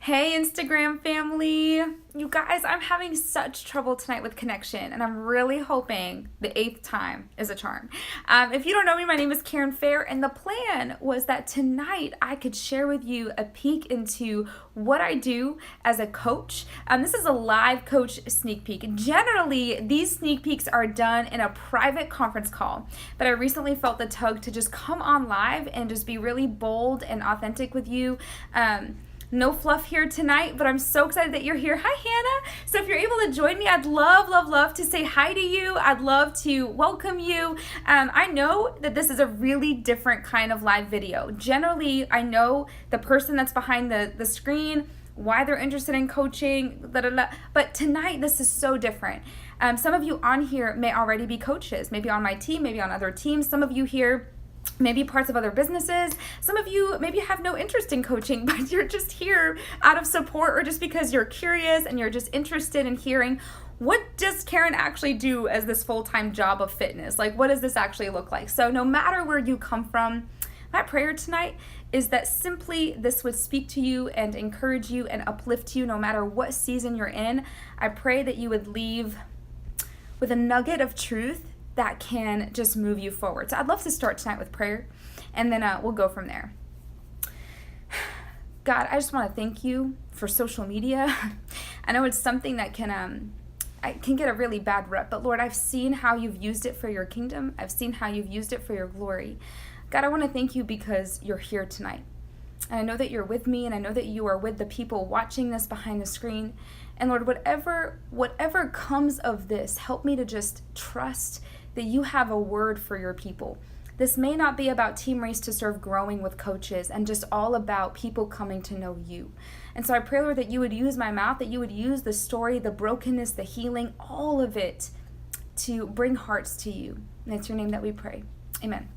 Hey, Instagram family. You guys, I'm having such trouble tonight with connection, and I'm really hoping the eighth time is a charm. If you don't know me, my name is Karen Fair, and the plan was that tonight I could share with you a peek into what I do as a coach. This is a live coach sneak peek. Generally, these sneak peeks are done in a private conference call, but I recently felt the tug to just come on live and just be really bold and authentic with you. No fluff here tonight, but I'm so excited that you're here. Hi, Hannah. So if you're able to join me, I'd love to say hi to you. I'd love to welcome you. I know that this is a really different kind of live video. Generally, I know the person that's behind the screen, why they're interested in coaching, but tonight this is so different. Some of you on here may already be coaches, maybe on my team, maybe on other teams. Some of you here maybe parts of other businesses. Some of you maybe have no interest in coaching, but you're just here out of support or just because you're curious and you're just interested in hearing, what does Karen actually do as this full-time job of fitness? Like, what does this actually look like? So no matter where you come from, my prayer tonight is that simply this would speak to you and encourage you and uplift you no matter what season you're in. I pray that you would leave with a nugget of truth that can just move you forward. So I'd love to start tonight with prayer, and then we'll go from there. God, I just want to thank you for social media. I know it's something that can get a really bad rep, but Lord, I've seen how you've used it for your kingdom. I've seen how you've used it for your glory. God, I want to thank you because you're here tonight. And I know that you're with me, and I know that you are with the people watching this behind the screen. And Lord, whatever comes of this, help me to just trust that you have a word for your people. This may not be about Team Race to Serve growing with coaches and just all about people coming to know you. And so I pray, Lord, that you would use my mouth, that you would use the story, the brokenness, the healing, all of it to bring hearts to you. And it's your name that we pray. Amen.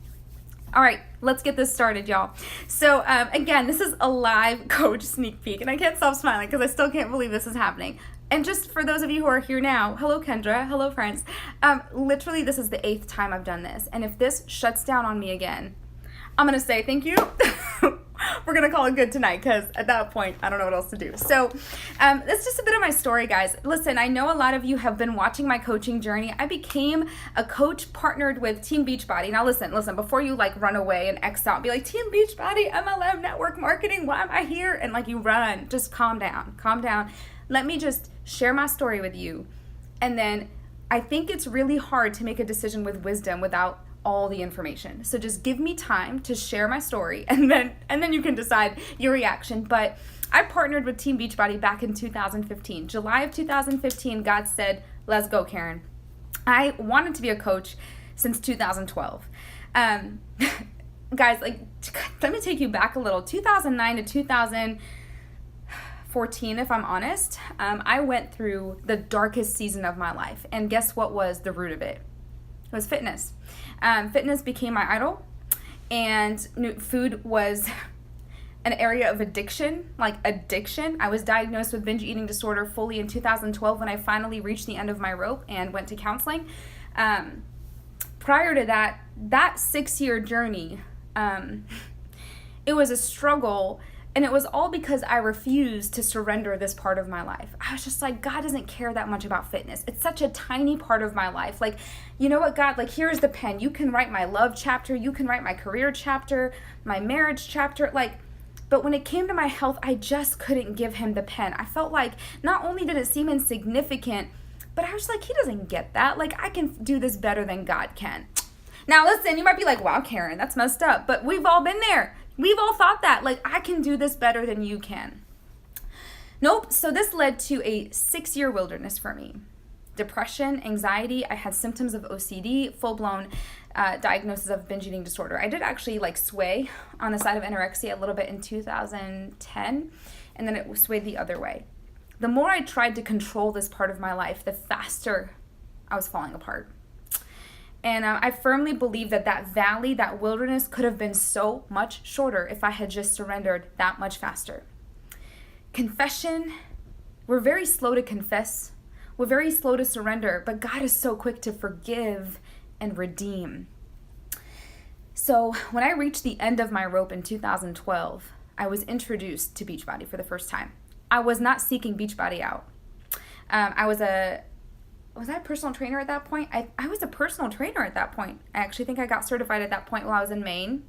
All right, let's get this started, y'all. So again, this is a live coach sneak peek, and I can't stop smiling because I still can't believe this is happening. And just for those of you who are here now, hello Kendra, hello friends. Literally, this is the 8th time I've done this, and if this shuts down on me again, I'm gonna say thank you. We're gonna call it good tonight because at that point, I don't know what else to do. So that's just a bit of my story, guys. Listen, I know a lot of you have been watching my coaching journey. I became a coach partnered with Team Beachbody. Now listen, before you like run away and X out and be like, Team Beachbody, MLM, network marketing, why am I here? And like you run, just calm down. Let me just share my story with you. And then I think it's really hard to make a decision with wisdom without all the information. So just give me time to share my story and then you can decide your reaction. But I partnered with Team Beachbody back in 2015. July of 2015, God said, let's go, Karen. I wanted to be a coach since 2012. Guys, like, let me take you back a little. 2009 to 2014, if I'm honest, I went through the darkest season of my life. And guess what was the root of it? It was fitness. Fitness became my idol, and food was an area of addiction. I was diagnosed with binge eating disorder fully in 2012 when I finally reached the end of my rope and went to counseling. Prior to that 6-year journey, it was a struggle. And it was all because I refused to surrender this part of my life. I was just like, God doesn't care that much about fitness. It's such a tiny part of my life. Like, you know what, God? Like, here's the pen. You can write my love chapter. You can write my career chapter, my marriage chapter. But when it came to my health, I just couldn't give him the pen. I felt like not only did it seem insignificant, but I was like, he doesn't get that. Like, I can do this better than God can. Now, listen, you might be like, wow, Karen, that's messed up. But we've all been there. We've all thought that, like, I can do this better than you can. Nope. So this led to a 6-year wilderness for me. Depression, anxiety. I had symptoms of OCD, full-blown diagnosis of binge eating disorder. I did actually like sway on the side of anorexia a little bit in 2010, and then it swayed the other way. The more I tried to control this part of my life, the faster I was falling apart. And I firmly believe that valley, that wilderness could have been so much shorter if I had just surrendered that much faster. Confession, we're very slow to confess. We're very slow to surrender, but God is so quick to forgive and redeem. So when I reached the end of my rope in 2012, I was introduced to Beachbody for the first time. I was not seeking Beachbody out. Was I a personal trainer at that point? I was a personal trainer at that point. I actually think I got certified at that point while I was in Maine.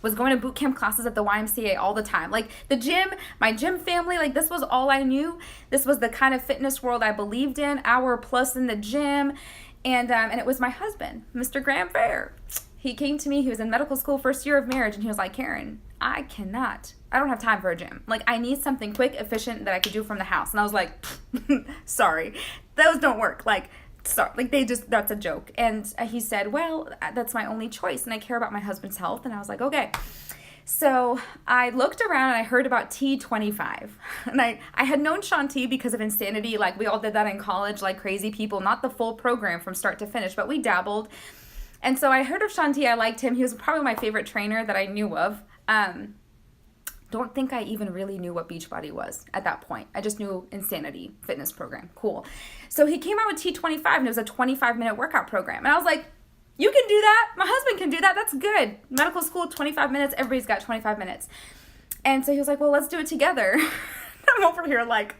Was going to boot camp classes at the YMCA all the time. Like the gym, my gym family, like this was all I knew. This was the kind of fitness world I believed in, hour plus in the gym. And it was my husband, Mr. Graham Fair. He came to me, he was in medical school, first year of marriage, and he was like, Karen, I don't have time for a gym. Like, I need something quick, efficient that I could do from the house. And I was like, sorry, those don't work. Like, sorry, like that's a joke. And he said, well, that's my only choice, and I care about my husband's health. And I was like, okay. So I looked around and I heard about T25. And I had known Shaun T because of Insanity. Like, we all did that in college like crazy people, not the full program from start to finish, but we dabbled. And so I heard of Shaun T. I liked him. He was probably my favorite trainer that I knew of. Don't think I even really knew what Beachbody was at that point. I just knew Insanity fitness program. Cool. So he came out with T25, and it was a 25-minute workout program. And I was like, you can do that. My husband can do that. That's good. Medical school, 25 minutes. Everybody's got 25 minutes. And so he was like, well, let's do it together. I'm over here like,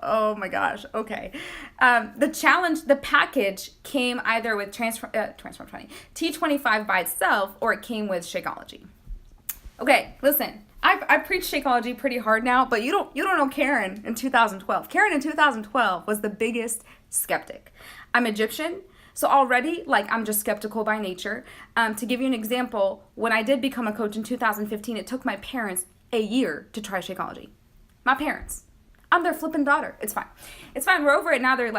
oh my gosh, okay. The package came either with Transform 20, T25 by itself, or it came with Shakeology. Okay, listen, I preach Shakeology pretty hard now, but you don't know Karen in 2012. Karen in 2012 was the biggest skeptic. I'm Egyptian, so already, like, I'm just skeptical by nature. To give you an example, when I did become a coach in 2015, it took my parents a year to try Shakeology. My parents. I'm their flippin' daughter. It's fine. It's fine. We're over it now. They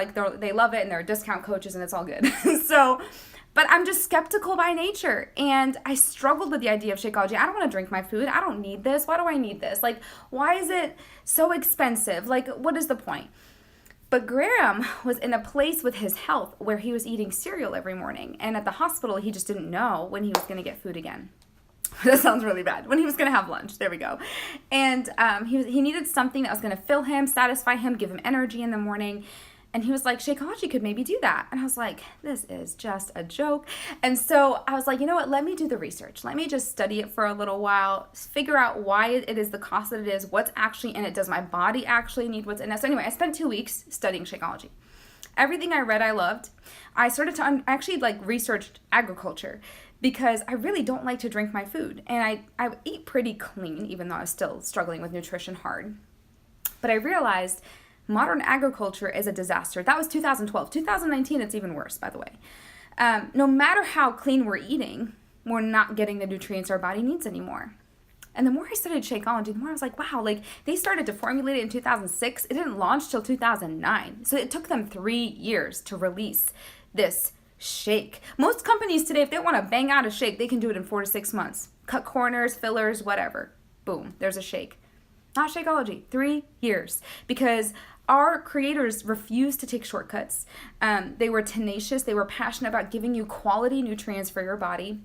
love it, and they're discount coaches, and it's all good. But I'm just skeptical by nature, and I struggled with the idea of Shakeology. I don't want to drink my food. I don't need this. Why do I need this? Like, why is it so expensive? Like, what is the point? But Graham was in a place with his health where he was eating cereal every morning, and at the hospital, he just didn't know when he was going to get food again. That sounds really bad. When he was going to have lunch. There we go. And he needed something that was going to fill him, satisfy him, give him energy in the morning. And he was like, Shakeology could maybe do that. And I was like, this is just a joke. And so I was like, you know what? Let me do the research. Let me just study it for a little while, figure out why it is the cost that it is, what's actually in it. Does my body actually need what's in it? So anyway, I spent 2 weeks studying Shakeology. Everything I read, I loved. I started to actually researched agriculture, because I really don't like to drink my food. And I eat pretty clean, even though I was still struggling with nutrition hard. But I realized modern agriculture is a disaster. That was 2012. 2019, it's even worse, by the way. No matter how clean we're eating, we're not getting the nutrients our body needs anymore. And the more I studied Shakeology, the more I was like, wow, like they started to formulate it in 2006. It didn't launch till 2009. So it took them 3 years to release this shake. Most companies today, if they want to bang out a shake, they can do it in 4 to 6 months. Cut corners, fillers, whatever. Boom, there's a shake. Not Shakeology. 3 years. Because our creators refused to take shortcuts. They were tenacious. They were passionate about giving you quality nutrients for your body.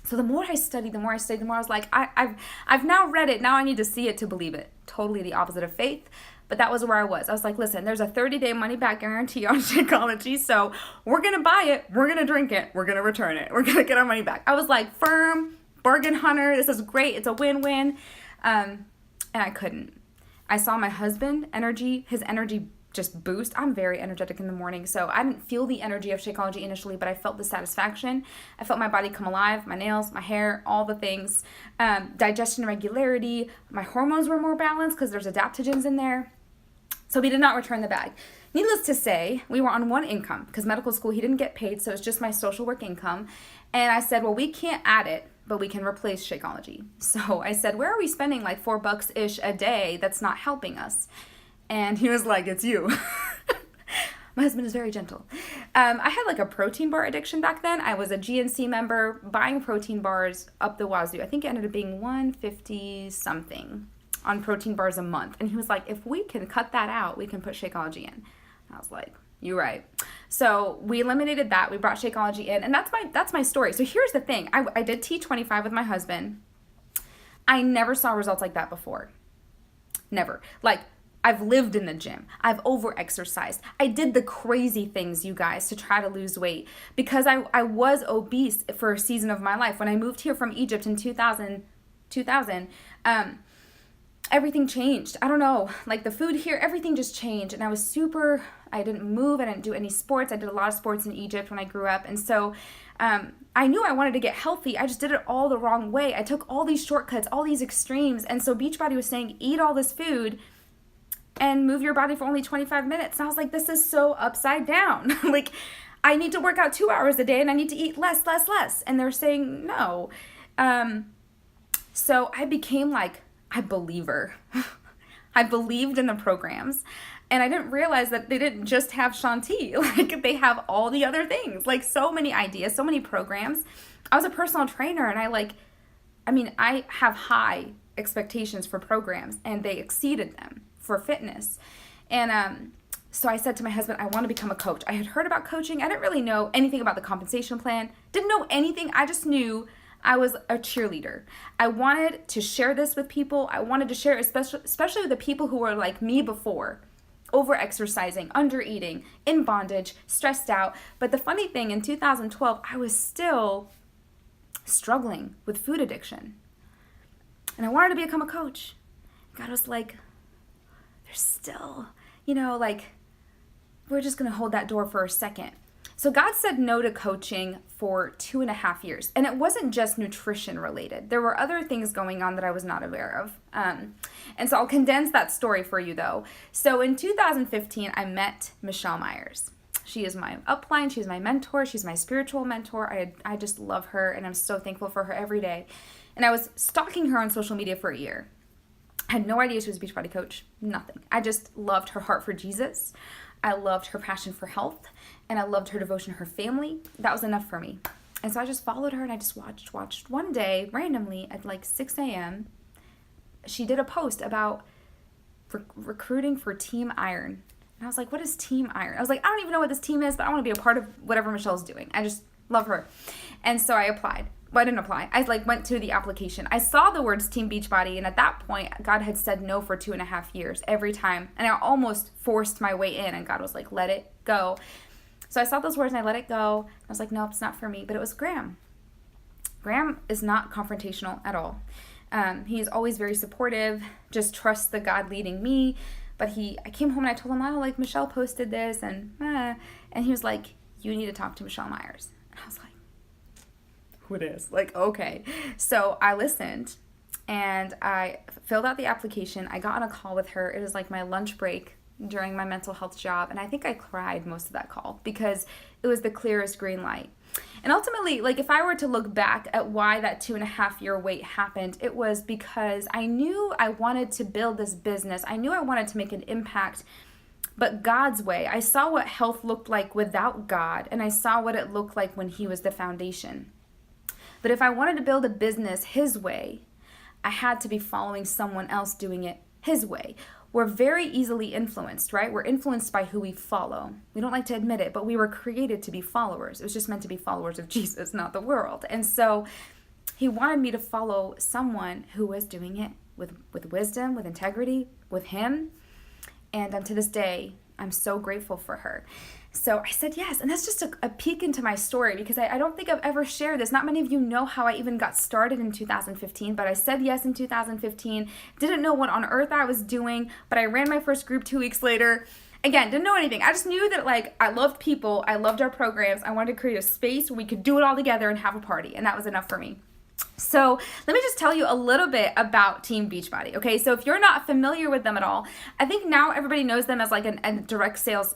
So the more I studied, the more I was like, I've now read it. Now I need to see it to believe it. Totally the opposite of faith. But that was where I was. I was like, listen, there's a 30-day money-back guarantee on Shakeology, so we're going to buy it, we're going to drink it, we're going to return it, we're going to get our money back. I was like, firm, bargain hunter, this is great, it's a win-win, and I couldn't. I saw my husband, his energy just boost. I'm very energetic in the morning, so I didn't feel the energy of Shakeology initially, but I felt the satisfaction. I felt my body come alive, my nails, my hair, all the things. Digestion regularity, my hormones were more balanced because there's adaptogens in there. So we did not return the bag. Needless to say, we were on one income because medical school, he didn't get paid, so it's just my social work income. And I said, well, we can't add it, but we can replace Shakeology. So I said, where are we spending like $4-ish a day that's not helping us? And he was like, it's you. My husband is very gentle. I had like a protein bar addiction back then. I was a GNC member buying protein bars up the wazoo. I think it ended up being $150 something on protein bars a month. And he was like, if we can cut that out, we can put Shakeology in. And I was like, you're right. So we eliminated that. We brought Shakeology in, and that's my story. So here's the thing. I did T25 with my husband. I never saw results like that before. Never. Like, I've lived in the gym. I've over-exercised. I did the crazy things, you guys, to try to lose weight because I was obese for a season of my life. When I moved here from Egypt in 2000, everything changed. I don't know, like the food here, everything just changed. And I didn't move. I didn't do any sports. I did a lot of sports in Egypt when I grew up. And so I knew I wanted to get healthy. I just did it all the wrong way. I took all these shortcuts, all these extremes. And so Beachbody was saying, eat all this food and move your body for only 25 minutes. And I was like, this is so upside down. Like, I need to work out 2 hours a day and I need to eat less. And they're saying no. So I became like a believer. I believed in the programs. And I didn't realize that they didn't just have Shanti. Like, they have all the other things. Like, so many ideas, so many programs. I was a personal trainer, and I have high expectations for programs, and they exceeded them for fitness. And so I said to my husband, I want to become a coach. I had heard about coaching. I didn't really know anything about the compensation plan. Didn't know anything. I just knew I was a cheerleader. I wanted to share this with people. I wanted to share, especially with the people who were like me before. Over-exercising, under-eating, in bondage, stressed out. But the funny thing, in 2012, I was still struggling with food addiction. And I wanted to become a coach. God was like, there's still, we're just going to hold that door for a second. So God said no to coaching for 2.5 years. And it wasn't just nutrition related. There were other things going on that I was not aware of. And so I'll condense that story for you though. So in 2015, I met Michelle Myers. She is my upline. She's my mentor. She's my spiritual mentor. I just love her, and I'm so thankful for her every day. And I was stalking her on social media for a year. I had no idea she was a Beachbody coach. Nothing. I just loved her heart for Jesus. I loved her passion for health, and I loved her devotion to her family. That was enough for me. And so I just followed her, and I just watched. One day, randomly, at like 6 a.m., she did a post about recruiting for Team Iron. And I was like, what is Team Iron? I was like, I don't even know what this team is, but I want to be a part of whatever Michelle's doing. I just love her. And so I applied. Well, I didn't apply. I went to the application. I saw the words Team Beachbody, and at that point, God had said no for 2.5 years every time. And I almost forced my way in, and God was like, let it go. So I saw those words, and I let it go. I was like, nope, it's not for me. But it was Graham. Graham is not confrontational at all. He is always very supportive, just trusts the God leading me. But I came home and I told him, Michelle posted this, and he was like, you need to talk to Michelle Myers. And I was like, who it is? Okay. So I listened, and I filled out the application. I got on a call with her. It was like my lunch break during my mental health job, and I think I cried most of that call because it was the clearest green light. And ultimately, if I were to look back at why that 2.5 year wait happened, it was because I knew I wanted to build this business. I knew I wanted to make an impact, but God's way. I saw what health looked like without God, and I saw what it looked like when He was the foundation. But if I wanted to build a business His way, I had to be following someone else doing it His way. We're very easily influenced, right? We're influenced by who we follow. We don't like to admit it, but we were created to be followers. It was just meant to be followers of Jesus, not the world. And so He wanted me to follow someone who was doing it with wisdom, with integrity, with Him. And to this day, I'm so grateful for her. So I said yes, and that's just a peek into my story, because I don't think I've ever shared this. Not many of you know how I even got started in 2015, but I said yes in 2015. Didn't know what on earth I was doing, but I ran my first group 2 weeks later. Again, didn't know anything. I just knew that I loved people, I loved our programs. I wanted to create a space where we could do it all together and have a party, and that was enough for me. So let me just tell you a little bit about Team Beachbody, okay? So if you're not familiar with them at all, I think now everybody knows them as a direct sales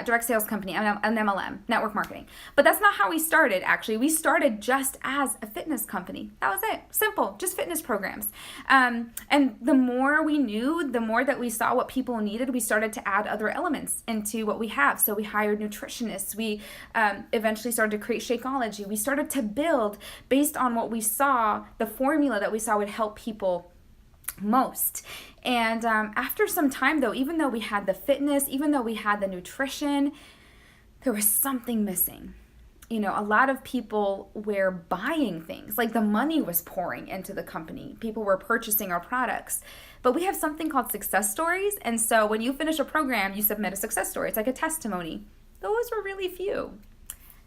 direct sales company, an MLM, network marketing. But that's not how we started, actually. We started just as a fitness company. That was it. Simple, just fitness programs. And the more we knew, the more that we saw what people needed, we started to add other elements into what we have. So we hired nutritionists. We eventually started to create Shakeology. We started to build based on what we saw, the formula that we saw would help people most. And after some time though, even though we had the fitness, even though we had the nutrition, there was something missing. A lot of people were buying things, the money was pouring into the company. People were purchasing our products. But we have something called success stories. And so when you finish a program, you submit a success story. It's like a testimony. Those were really few.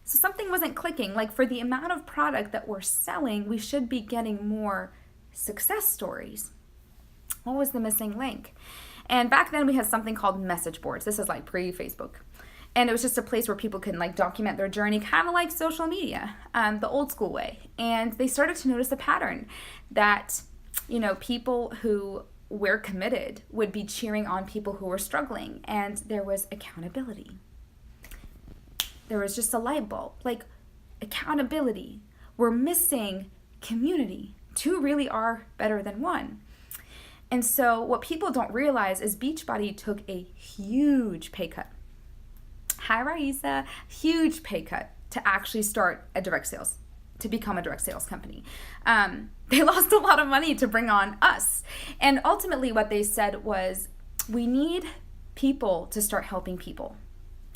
So something wasn't clicking. For the amount of product that we're selling, we should be getting more success stories. What was the missing link? And back then we had something called message boards. This is like pre-Facebook. And it was just a place where people could like document their journey, kind of like social media, the old school way. And they started to notice a pattern that, people who were committed would be cheering on people who were struggling. And there was accountability. There was just a light bulb, like accountability. We're missing community. Two really are better than one. And so what people don't realize is Beachbody took a huge pay cut. Hi, Raisa. Huge pay cut to actually start a direct sales, to become a direct sales company. They lost a lot of money to bring on us. And ultimately what they said was, we need people to start helping people.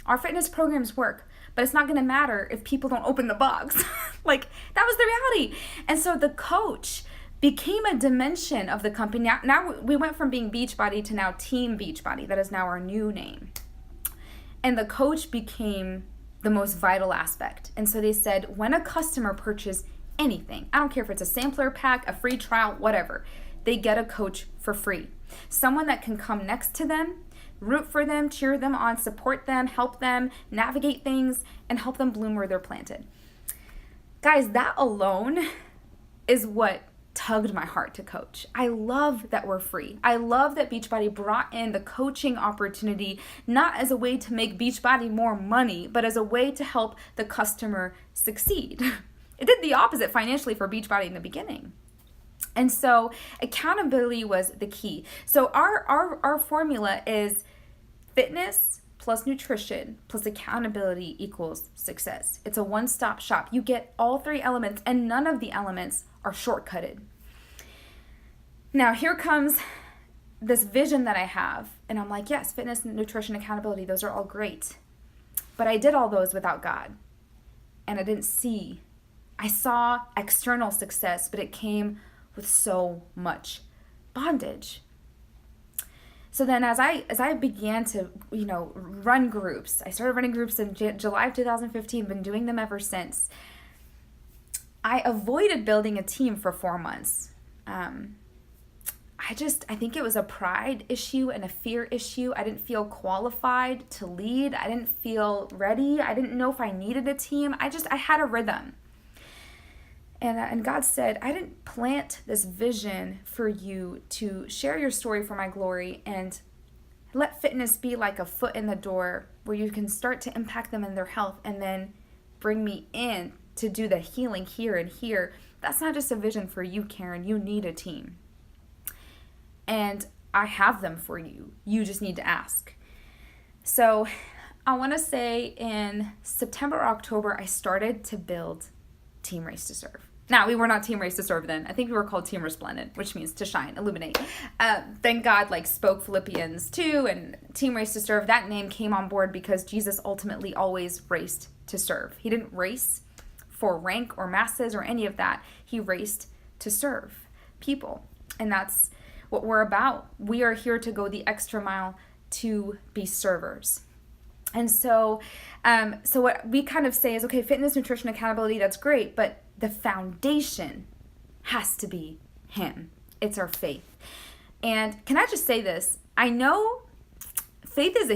Our fitness programs work, but it's not going to matter if people don't open the box. Like, that was the reality. And so the coach became a dimension of the company. Now we went from being Beachbody to now Team Beachbody. That is now our new name. And the coach became the most vital aspect. And so they said, when a customer purchases anything, I don't care if it's a sampler pack, a free trial, whatever, they get a coach for free. Someone that can come next to them, root for them, cheer them on, support them, help them navigate things, and help them bloom where they're planted. Guys, that alone is what tugged my heart to coach. I love that we're free. I love that Beachbody brought in the coaching opportunity, not as a way to make Beachbody more money, but as a way to help the customer succeed. It did the opposite financially for Beachbody in the beginning. And so accountability was the key. So our formula is fitness plus nutrition plus accountability equals success. It's a one-stop shop. You get all three elements, and none of the elements are shortcutted. Now here comes this vision that I have, and I'm like, yes, fitness, nutrition, accountability, those are all great. But I did all those without God, and I didn't see. I saw external success, but it came with so much bondage. So then as I began to, run groups, I started running groups in July of 2015, been doing them ever since. I avoided building a team for 4 months. I think it was a pride issue and a fear issue. I didn't feel qualified to lead. I didn't feel ready. I didn't know if I needed a team. I had a rhythm. And God said, I didn't plant this vision for you to share your story for my glory and let fitness be like a foot in the door where you can start to impact them in their health and then bring me in to do the healing here and here. That's not just a vision for you, Karen. You need a team. And I have them for you. You just need to ask. So I want to say in September, October, I started to build Team Race to Serve. Now, we were not Team Race to Serve then. I think we were called Team Resplendent, which means to shine, illuminate. Then God spoke Philippians 2 and Team Race to Serve. That name came on board because Jesus ultimately always raced to serve. He didn't race for rank or masses or any of that. He raced to serve people. And that's what we're about. We are here to go the extra mile to be servers. And so what we kind of say is, okay, fitness, nutrition, accountability, that's great, but the foundation has to be Him. It's our faith. And can I just say this? I know faith is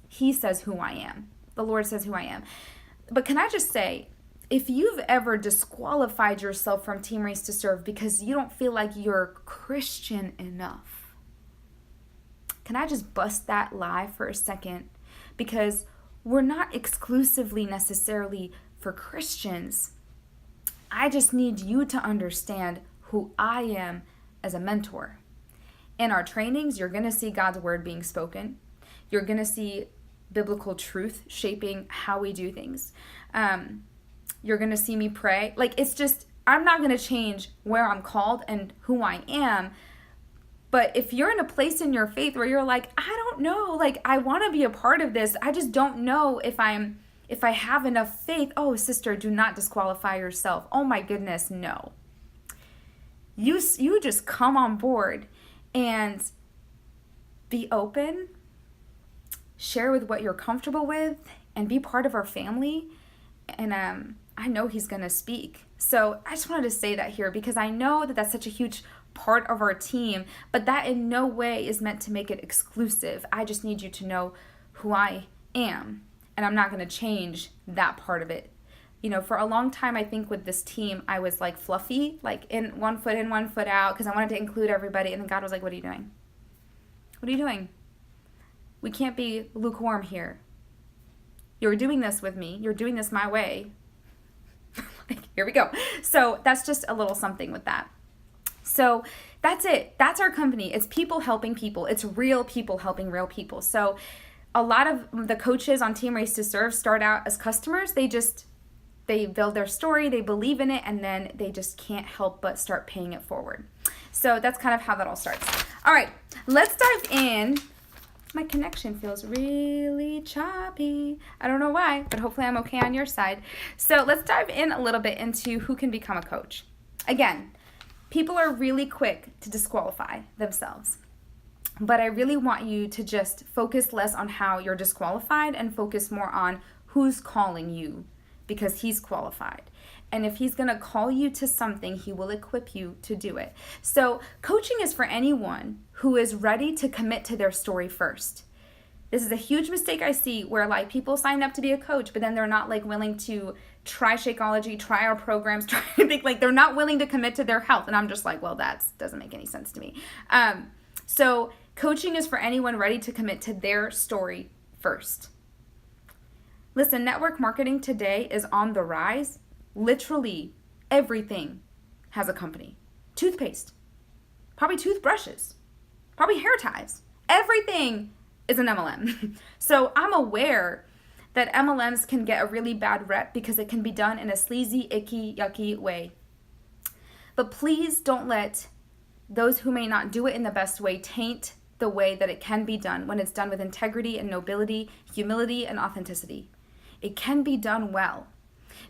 He says who I am. The Lord says who I am. But can I just say, if you've ever disqualified yourself from Team Race to Serve because you don't feel like you're Christian enough, can I just bust that lie for a second? Because we're not exclusively necessarily for Christians. I just need you to understand who I am as a mentor. In our trainings, you're going to see God's word being spoken. You're going to see biblical truth shaping how we do things. You're going to see me pray. I'm not going to change where I'm called and who I am. But if you're in a place in your faith where you're like, I don't know, I want to be a part of this. I just don't know if I have enough faith. Oh, sister, do not disqualify yourself. Oh my goodness, no. You just come on board and be open, share with what you're comfortable with, and be part of our family. And I know He's going to speak. So I just wanted to say that here because I know that that's such a huge part of our team, but that in no way is meant to make it exclusive. I just need you to know who I am, and I'm not going to change that part of it. You know, for a long time, I think with this team, I was like fluffy, like in, one foot out, because I wanted to include everybody, and then God was like, what are you doing? What are you doing? We can't be lukewarm here. You're doing this with me. You're doing this my way. Like, here we go. So that's just a little something with that. So that's it. That's our company. It's people helping people. It's real people helping real people. So a lot of the coaches on Team Race to Serve start out as customers. They build their story, they believe in it, and then they just can't help but start paying it forward. So that's kind of how that all starts. All right, let's dive in. My connection feels really choppy. I don't know why, but hopefully I'm okay on your side. So let's dive in a little bit into who can become a coach. Again, people are really quick to disqualify themselves. But I really want you to just focus less on how you're disqualified and focus more on who's calling you, because he's qualified. And if he's going to call you to something, he will equip you to do it. So coaching is for anyone who is ready to commit to their story first. This is a huge mistake I see where like people sign up to be a coach, but then they're not like willing to try Shakeology, try our programs, try like they're not willing to commit to their health. And I'm just like, well, that doesn't make any sense to me. So coaching is for anyone ready to commit to their story first. Listen, network marketing today is on the rise. Literally everything has a company. Toothpaste, probably toothbrushes, probably hair ties. Everything is an MLM. So I'm aware that MLMs can get a really bad rep because it can be done in a sleazy, icky, yucky way. But please don't let those who may not do it in the best way taint the way that it can be done when it's done with integrity and nobility, humility and authenticity. It can be done well.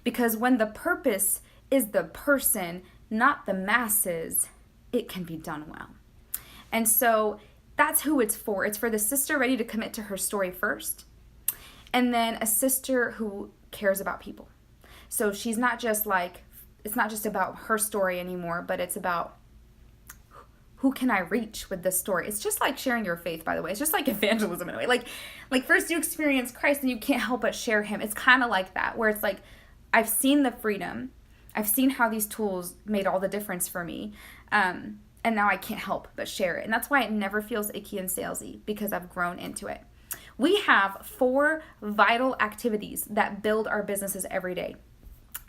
Because when the purpose is the person, not the masses, it can be done well. And so that's who it's for. It's for the sister ready to commit to her story first, and then a sister who cares about people. So she's not just like, it's not just about her story anymore, but it's about who can I reach with this story? It's just like sharing your faith, by the way. It's just like evangelism in a way. Like first you experience Christ and you can't help but share him. It's kind of like that, where it's like, I've seen the freedom. I've seen how these tools made all the difference for me. And now I can't help but share it. And that's why it never feels icky and salesy, because I've grown into it. We have 4 vital activities that build our businesses every day.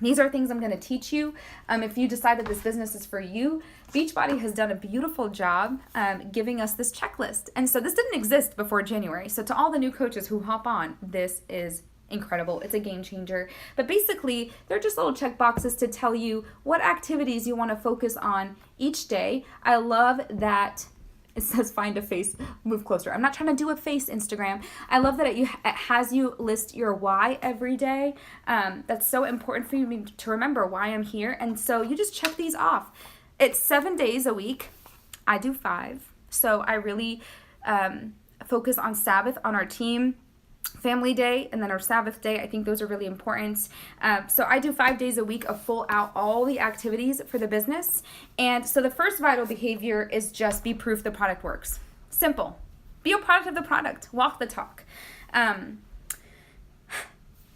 These are things I'm going to teach you. If you decide that this business is for you, Beachbody has done a beautiful job giving us this checklist. And so this didn't exist before January. So to all the new coaches who hop on, this is incredible. It's a game changer. But basically, they're just little check boxes to tell you what activities you want to focus on each day. I love that it says find a face, move closer. I'm not trying to do a face Instagram. I love that it has you list your why every day. That's so important for you to remember why I'm here. And so you just check these off. It's 7 days a week. I do 5. So I really focus on Sabbath on our team. Family day and then our Sabbath day. I think those are really important. So I do 5 days a week of full out all the activities for the business. And so the first vital behavior is just be proof the product works. Simple. Be a product of the product. Walk the talk.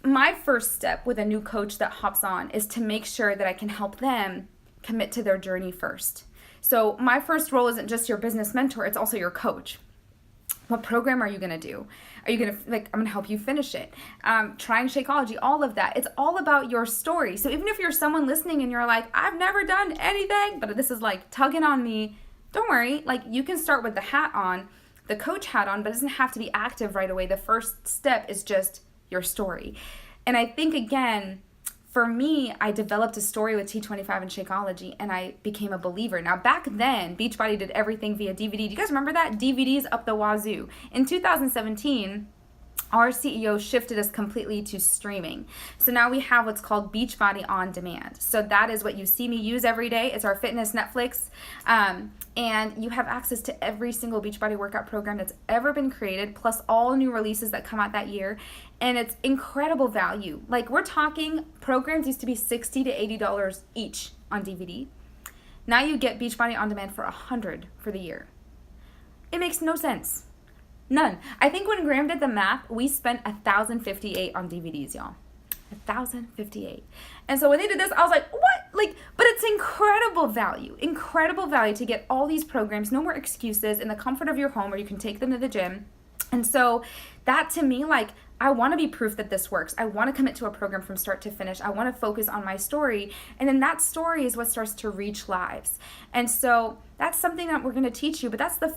My first step with a new coach that hops on is to make sure that I can help them commit to their journey first. So my first role isn't just your business mentor, it's also your coach. What program are you going to do? Are you going to, I'm going to help you finish it. Trying Shakeology, all of that. It's all about your story. So even if you're someone listening and you're like, I've never done anything, but this is like tugging on me, don't worry. Like, you can start with the hat on, the coach hat on, but it doesn't have to be active right away. The first step is just your story. And I think, again, for me, I developed a story with T25 and Shakeology, and I became a believer. Now, back then, Beachbody did everything via DVD. Do you guys remember that? DVDs up the wazoo. In 2017, our CEO shifted us completely to streaming. So now we have what's called Beachbody On Demand. So that is what you see me use every day. It's our fitness Netflix. And you have access to every single Beachbody workout program that's ever been created, plus all new releases that come out that year. And it's incredible value. Like, we're talking, programs used to be $60 to $80 each on DVD. Now you get Beachbody On Demand for $100 for the year. It makes no sense. None. I think when Graham did the math, we spent $1,058 on DVDs, y'all. $1,058. And so when they did this, I was like, what? Like, but it's incredible value to get all these programs, no more excuses, in the comfort of your home, where you can take them to the gym. And so that, to me, like, I want to be proof that this works. I want to commit to a program from start to finish. I want to focus on my story. And then that story is what starts to reach lives. And so that's something that we're going to teach you. But that's the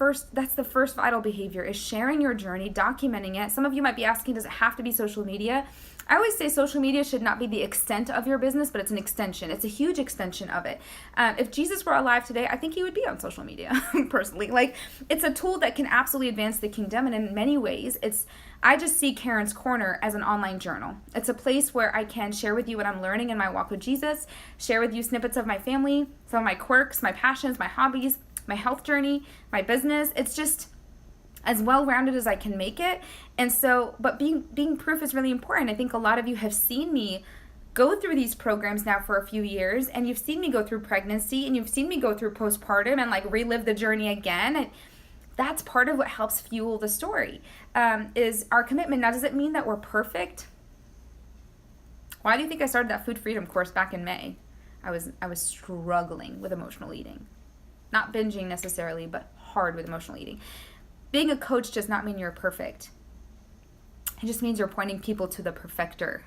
first vital behavior, is sharing your journey, documenting it. Some of you might be asking, does it have to be social media? I always say social media should not be the extent of your business, but it's an extension. It's a huge extension of it. If Jesus were alive today, I think he would be on social media, personally. Like, it's a tool that can absolutely advance the kingdom, and in many ways, I just see Karen's Corner as an online journal. It's a place where I can share with you what I'm learning in my walk with Jesus, share with you snippets of my family, some of my quirks, my passions, my hobbies, my health journey, my business. It's just as well-rounded as I can make it. And so, but being proof is really important. I think a lot of you have seen me go through these programs now for a few years, and you've seen me go through pregnancy, and you've seen me go through postpartum and like relive the journey again. And that's part of what helps fuel the story, is our commitment. Now, does it mean that we're perfect? Why do you think I started that food freedom course back in May? I was struggling with emotional eating. Not binging necessarily, but hard with emotional eating. Being a coach does not mean you're perfect. It just means you're pointing people to the perfecter,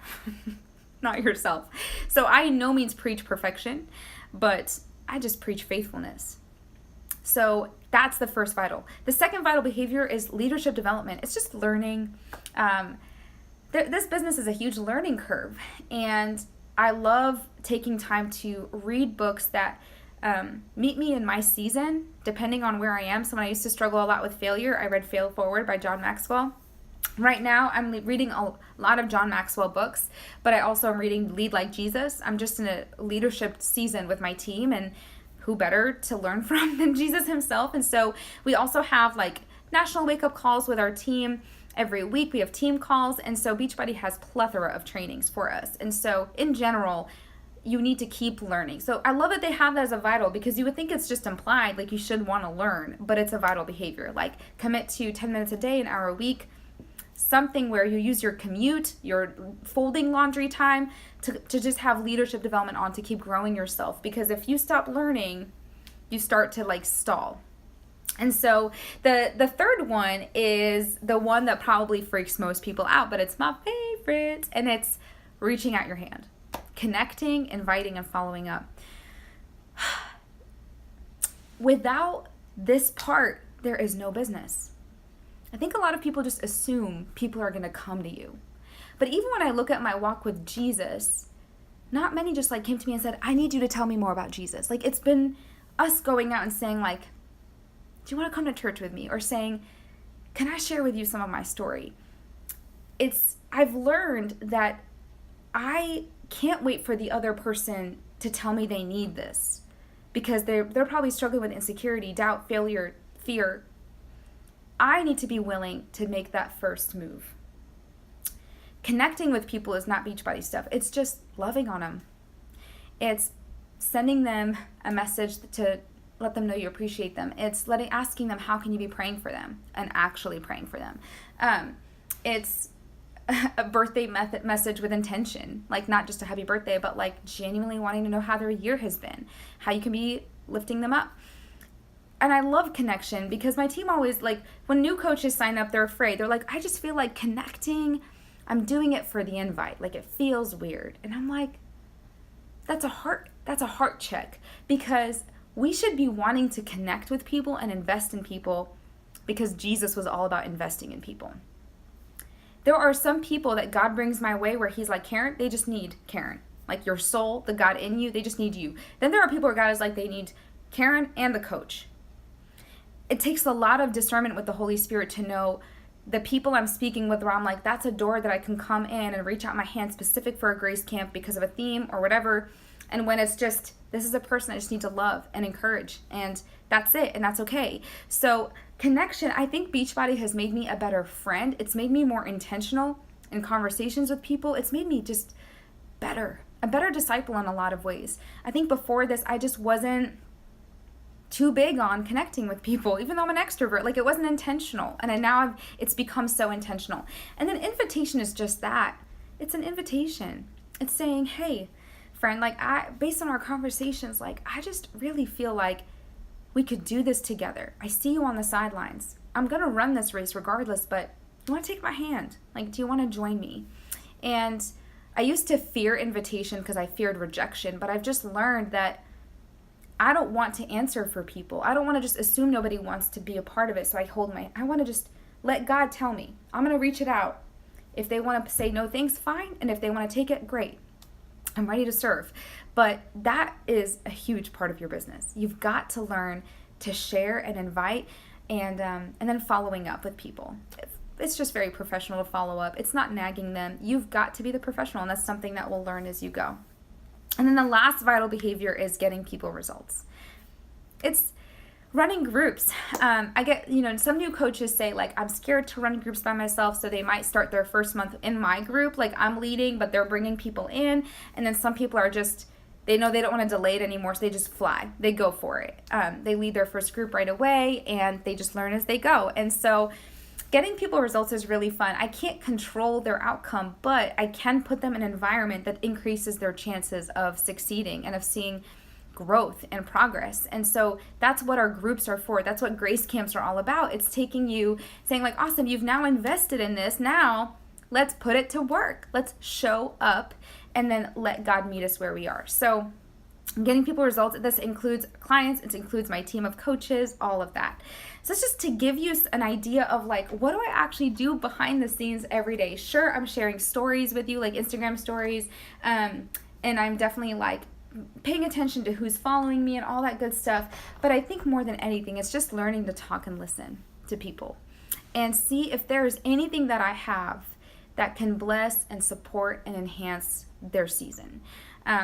not yourself. So I in no means preach perfection, but I just preach faithfulness. So that's the first vital. The second vital behavior is leadership development. It's just learning. This business is a huge learning curve, and I love taking time to read books that meet me in my season, depending on where I am. So when I used to struggle a lot with failure, I read Fail Forward by John Maxwell. Right now, I'm reading a lot of John Maxwell books, but I also am reading Lead Like Jesus. I'm just in a leadership season with my team, and who better to learn from than Jesus himself? And so we also have like national wake-up calls with our team. Every week we have team calls, and so Beachbody has plethora of trainings for us. And so in general, you need to keep learning. So I love that they have that as a vital, because you would think it's just implied, like you should want to learn, but it's a vital behavior. Like, commit to 10 minutes a day, an hour a week, something where you use your commute, your folding laundry time to just have leadership development on, to keep growing yourself. Because if you stop learning, you start to like stall. And so the third one is the one that probably freaks most people out, but it's my favorite, and it's reaching out your hand. Connecting, inviting, and following up. Without this part, there is no business. I think a lot of people just assume people are going to come to you. But even when I look at my walk with Jesus, not many just like came to me and said, I need you to tell me more about Jesus. Like, it's been us going out and saying like, do you want to come to church with me? Or saying, can I share with you some of my story? I've learned that I can't wait for the other person to tell me they need this, because they're probably struggling with insecurity, doubt, failure, fear. I need to be willing to make that first move. Connecting with people is not Beachbody stuff. It's just loving on them. It's sending them a message to let them know you appreciate them. It's asking them, how can you be praying for them, and actually praying for them. It's a birthday message with intention, like not just a happy birthday, but like genuinely wanting to know how their year has been, how you can be lifting them up. And I love connection, because my team always, like, when new coaches sign up, they're afraid. They're like, I just feel like connecting, I'm doing it for the invite. Like, it feels weird. And I'm like, that's a heart check, because we should be wanting to connect with people and invest in people, because Jesus was all about investing in people. There are some people that God brings my way where he's like, Karen, they just need Karen. Like, your soul, the God in you, they just need you. Then there are people where God is like, they need Karen and the coach. It takes a lot of discernment with the Holy Spirit to know, the people I'm speaking with where I'm like, that's a door that I can come in and reach out my hand specific for a Grace Camp because of a theme or whatever. And when it's just, this is a person I just need to love and encourage, and that's it, and that's okay. So connection, I think Beachbody has made me a better friend. It's made me more intentional in conversations with people. It's made me just a better disciple in a lot of ways. I think before this, I just wasn't too big on connecting with people, even though I'm an extrovert. Like, it wasn't intentional, and now it's become so intentional. And then invitation is just that. It's an invitation. It's saying, hey, friend, like, based on our conversations, like, I just really feel like we could do this together. I see you on the sidelines. I'm gonna run this race regardless, but you want to take my hand? Like, do you want to join me? And I used to fear invitation because I feared rejection, but I've just learned that I don't want to answer for people. I don't want to just assume nobody wants to be a part of it, so I want to just let God tell me. I'm going to reach it out. If they want to say no thanks, fine. And if they want to take it, great. I'm ready to serve. But that is a huge part of your business. You've got to learn to share and invite, and then following up with people. It's just very professional to follow up. It's not nagging them. You've got to be the professional, and that's something that we'll learn as you go. And then the last vital behavior is getting people results. It's running groups. I get, some new coaches say, like, I'm scared to run groups by myself, so they might start their first month in my group, like I'm leading, but they're bringing people in. And then some people are just, they know they don't want to delay it anymore, so they just fly. They go for it. They lead their first group right away, and they just learn as they go. And so getting people results is really fun. I can't control their outcome, but I can put them in an environment that increases their chances of succeeding and of seeing growth and progress. And so that's what our groups are for. That's what Grace Camps are all about. It's taking you, saying like, awesome, you've now invested in this. Now let's put it to work. Let's show up and then let God meet us where we are. So getting people results, this includes clients, it includes my team of coaches, all of that. So it's just to give you an idea of like, what do I actually do behind the scenes every day? Sure, I'm sharing stories with you, like Instagram stories, and I'm definitely like paying attention to who's following me and all that good stuff. But I think more than anything, it's just learning to talk and listen to people and see if there is anything that I have that can bless and support and enhance their season.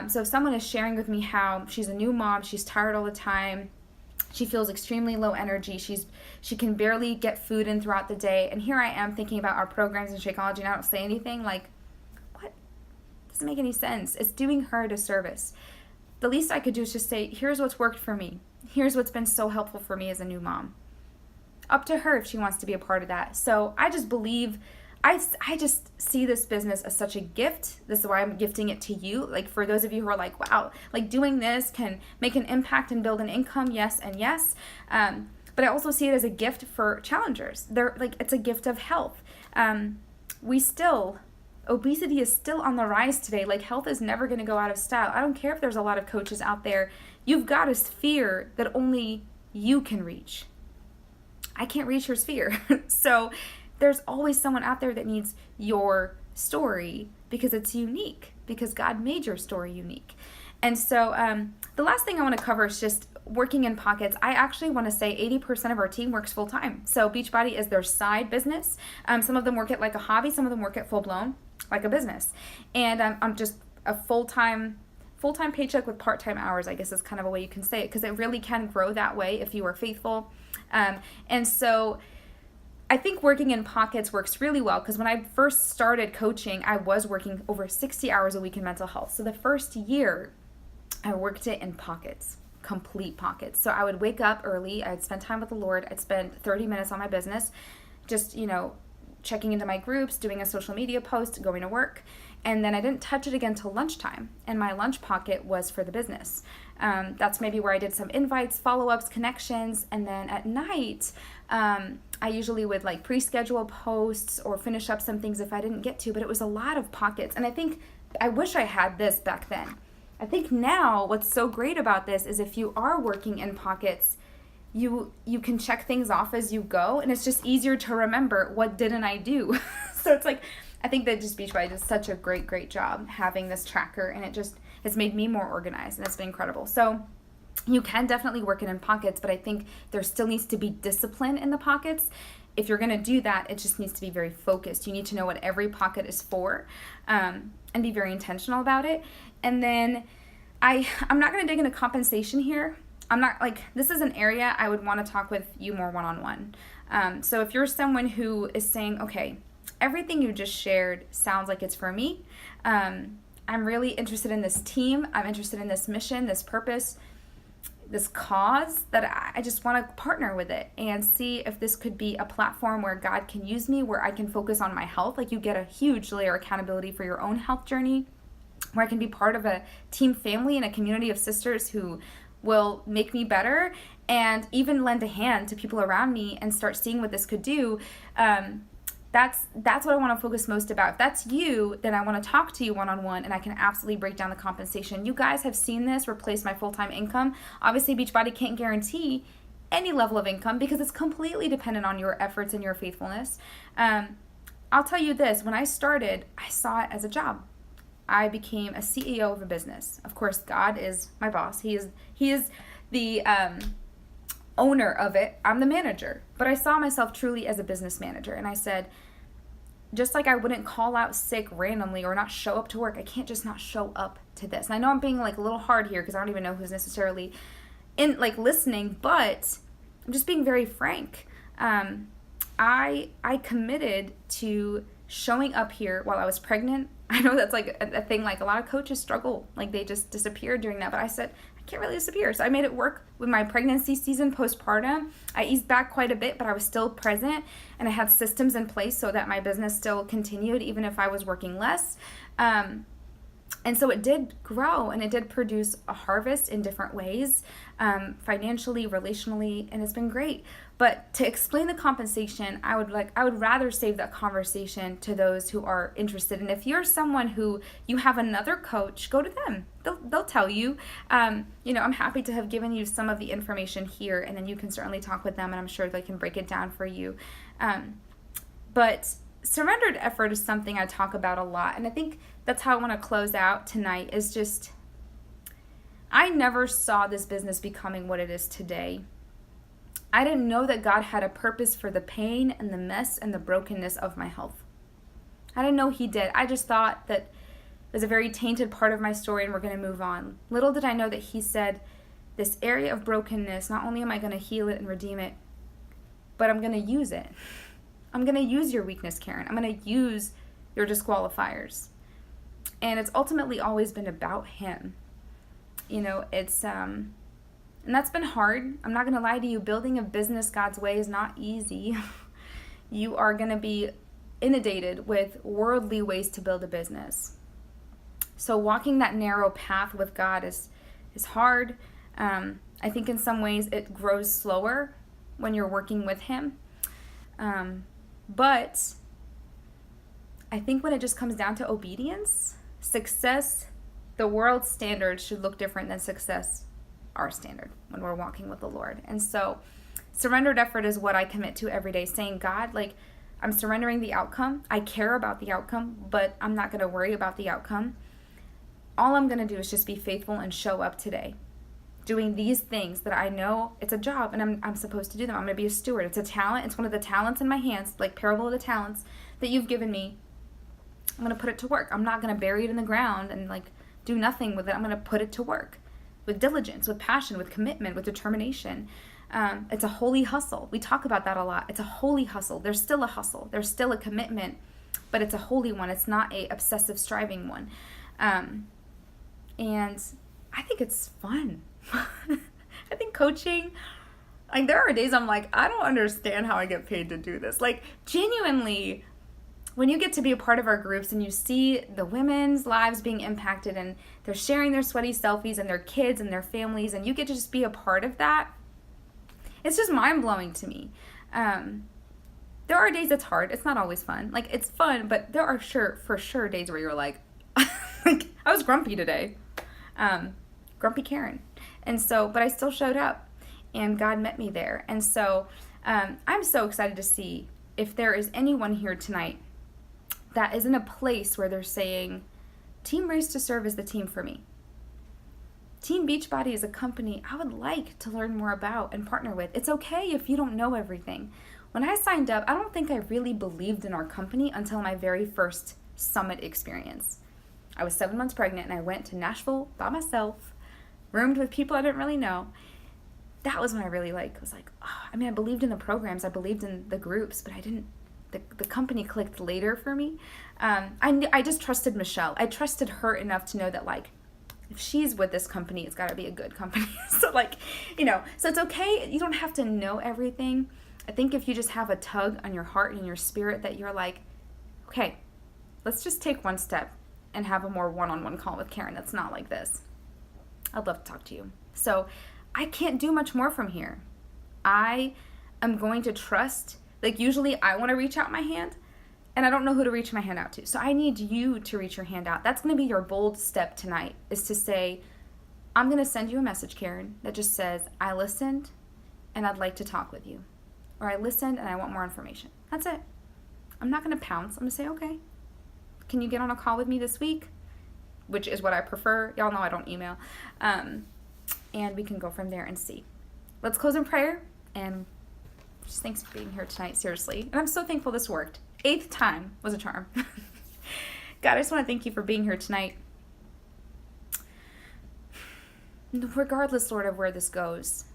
So if someone is sharing with me how she's a new mom, she's tired all the time, she feels extremely low energy, she can barely get food in throughout the day, and here I am thinking about our programs in Shakeology, and I don't say anything, like, what? Doesn't make any sense. It's doing her a disservice. The least I could do is just say, here's what's worked for me. Here's what's been so helpful for me as a new mom. Up to her if she wants to be a part of that. So I just believe, I just see this business as such a gift. This is why I'm gifting it to you. Like, for those of you who are like, wow, like doing this can make an impact and build an income, yes and yes. But I also see it as a gift for challengers. It's a gift of health. Obesity is still on the rise today. Like, health is never going to go out of style. I don't care if there's a lot of coaches out there. You've got a sphere that only you can reach. I can't reach your sphere. So there's always someone out there that needs your story because it's unique, because God made your story unique. And so the last thing I want to cover is just working in pockets. I actually want to say 80% of our team works full time. So Beachbody is their side business. Some of them work it like a hobby. Some of them work it full blown like a business. And I'm just a full-time paycheck with part-time hours, I guess is kind of a way you can say it, because it really can grow that way if you are faithful. And so I think working in pockets works really well, because when I first started coaching, I was working over 60 hours a week in mental health. So the first year, I worked it in pockets, complete pockets. So I would wake up early, I'd spend time with the Lord, I'd spend 30 minutes on my business, just, checking into my groups, doing a social media post, going to work, and then I didn't touch it again till lunchtime, and my lunch pocket was for the business. That's maybe where I did some invites, follow-ups, connections, and then at night, I usually would like pre-schedule posts or finish up some things if I didn't get to, but it was a lot of pockets, and I wish I had this back then. I think now what's so great about this is if you are working in pockets, you can check things off as you go, and it's just easier to remember what didn't I do. So it's like, I think that just Beachbody does such a great job having this tracker, and it's made me more organized, and it's been incredible. So you can definitely work it in pockets, but I think there still needs to be discipline in the pockets. if you're going to do that, it just needs to be very focused. You need to know what every pocket is for, and be very intentional about it. And then I'm not going to dig into compensation here. I'm not this is an area I would want to talk with you more one-on-one. So if you're someone who is saying, okay, everything you just shared sounds like it's for me. I'm really interested in this team. I'm interested in this mission, this purpose, this cause, that I just want to partner with it and see if this could be a platform where God can use me, where I can focus on my health. You get a huge layer of accountability for your own health journey, where I can be part of a team family and a community of sisters who will make me better and even lend a hand to people around me and start seeing what this could do. That's what I want to focus most about. If that's you, then I want to talk to you one-on-one, and I can absolutely break down the compensation. You guys have seen this replace my full-time income. Obviously, Beachbody can't guarantee any level of income because it's completely dependent on your efforts and your faithfulness. I'll tell you this, when I started, I saw it as a job. I became a CEO of a business. Of course, God is my boss. He is the owner of it. I'm the manager. But I saw myself truly as a business manager. And I said, just like I wouldn't call out sick randomly or not show up to work, I can't just not show up to this. And I know I'm being a little hard here because I don't even know who's necessarily in listening, but I'm just being very frank. I committed to showing up here while I was pregnant. I know that's a thing, a lot of coaches struggle, they just disappear during that, but I said, I can't really disappear. So I made it work with my pregnancy season postpartum. I eased back quite a bit, but I was still present, and I had systems in place so that my business still continued even if I was working less. And so it did grow, and it did produce a harvest in different ways, financially, relationally, and it's been great. But to explain the compensation, I would rather save that conversation to those who are interested. And if you're someone who you have another coach, go to them. They'll tell you. I'm happy to have given you some of the information here, and then you can certainly talk with them, and I'm sure they can break it down for you. But surrendered effort is something I talk about a lot, and I think that's how I want to close out tonight, is just, I never saw this business becoming what it is today. I didn't know that God had a purpose for the pain and the mess and the brokenness of my health. I didn't know He did. I just thought that it was a very tainted part of my story and we're going to move on. Little did I know that He said, this area of brokenness, not only am I going to heal it and redeem it, but I'm going to use it. I'm going to use your weakness, Karen. I'm going to use your disqualifiers. And it's ultimately always been about Him. It's, and that's been hard. I'm not going to lie to you. Building a business God's way is not easy. You are going to be inundated with worldly ways to build a business. So walking that narrow path with God is hard. I think in some ways it grows slower when you're working with Him. But I think when it just comes down to obedience, success, the world's standards should look different than success, our standard, when we're walking with the Lord. And so surrendered effort is what I commit to every day, saying, God, I'm surrendering the outcome. I care about the outcome, but I'm not going to worry about the outcome. All I'm going to do is just be faithful and show up today, doing these things that I know it's a job and I'm supposed to do them. I'm going to be a steward. It's a talent. It's one of the talents in my hands, parable of the talents that you've given me. I'm going to put it to work. I'm not going to bury it in the ground and do nothing with it. I'm going to put it to work with diligence, with passion, with commitment, with determination. It's a holy hustle. We talk about that a lot. It's a holy hustle. There's still a hustle. There's still a commitment, but it's a holy one. It's not a obsessive striving one. And I think it's fun. I think coaching, there are days I'm I don't understand how I get paid to do this. Genuinely, when you get to be a part of our groups and you see the women's lives being impacted and they're sharing their sweaty selfies and their kids and their families, and you get to just be a part of that, it's just mind-blowing to me. There are days it's hard. It's not always fun. It's fun, but there are for sure days where you're I was grumpy today. Grumpy Karen. And so, but I still showed up and God met me there. And so I'm so excited to see if there is anyone here tonight that is in a place where they're saying, Team Race to Serve is the team for me. Team Beachbody is a company I would like to learn more about and partner with. It's okay if you don't know everything. When I signed up, I don't think I really believed in our company until my very first summit experience. I was 7 months pregnant and I went to Nashville by myself, roomed with people I didn't really know. That was when I really was like, oh, I mean, I believed in the programs, I believed in the groups, but I didn't, the company clicked later for me. I just trusted Michelle. I trusted her enough to know that if she's with this company, it's got to be a good company. So so it's okay. You don't have to know everything. I think if you just have a tug on your heart and your spirit that you're like, okay, let's just take one step and have a more one-on-one call with Karen that's not like this, I'd love to talk to you. So I can't do much more from here. I am going to trust, usually I want to reach out my hand and I don't know who to reach my hand out to. So I need you to reach your hand out. That's going to be your bold step tonight, is to say, I'm going to send you a message, Karen, that just says, I listened and I'd like to talk with you. Or I listened and I want more information. That's it. I'm not going to pounce. I'm going to say, okay, can you get on a call with me this week? Which is what I prefer. Y'all know I don't email. And we can go from there and see. Let's close in prayer. And just thanks for being here tonight, seriously. And I'm so thankful this worked. 8th time was a charm. God, I just want to thank you for being here tonight. Regardless, Lord, of where this goes,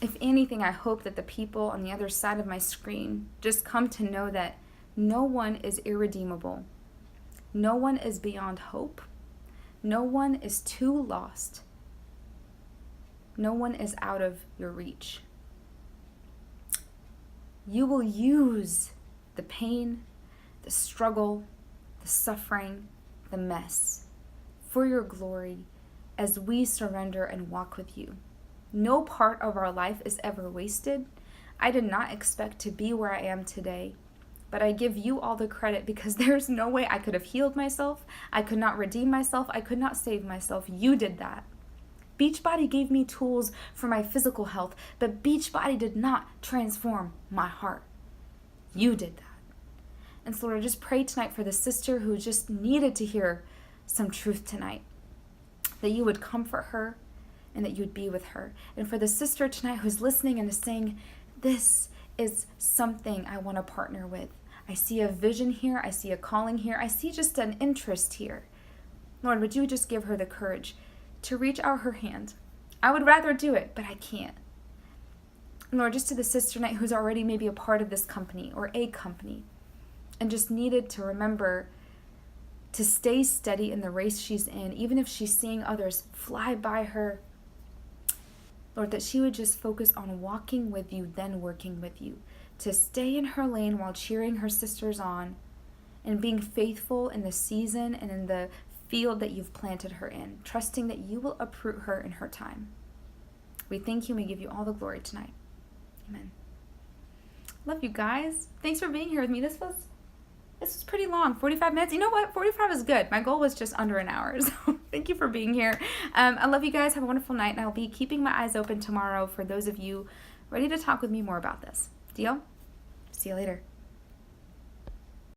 if anything, I hope that the people on the other side of my screen just come to know that no one is irredeemable. No one is beyond hope. No one is too lost. No one is out of your reach. You will use the pain, the struggle, the suffering, the mess for your glory as we surrender and walk with you. No part of our life is ever wasted. I did not expect to be where I am today, but I give you all the credit because there's no way I could have healed myself. I could not redeem myself. I could not save myself. You did that. Beachbody gave me tools for my physical health, but Beachbody did not transform my heart. You did that. And so Lord, I just pray tonight for the sister who just needed to hear some truth tonight, that you would comfort her and that you would be with her. And for the sister tonight who's listening and is saying, this is something I want to partner with. I see a vision here. I see a calling here. I see just an interest here. Lord, would you just give her the courage to reach out her hand? I would rather do it, but I can't. Lord, just to the sister tonight who's already maybe a part of this company or a company and just needed to remember to stay steady in the race she's in, even if she's seeing others fly by her, Lord, that she would just focus on walking with you, then working with you, to stay in her lane while cheering her sisters on and being faithful in the season and in the field that you've planted her in, trusting that you will uproot her in her time. We thank you and we give you all the glory tonight. Amen. Love you guys. Thanks for being here with me. This was pretty long, 45 minutes. You know what? 45 is good. My goal was just under an hour. So thank you for being here. I love you guys. Have a wonderful night. And I'll be keeping my eyes open tomorrow for those of you ready to talk with me more about this. Deal? See you later.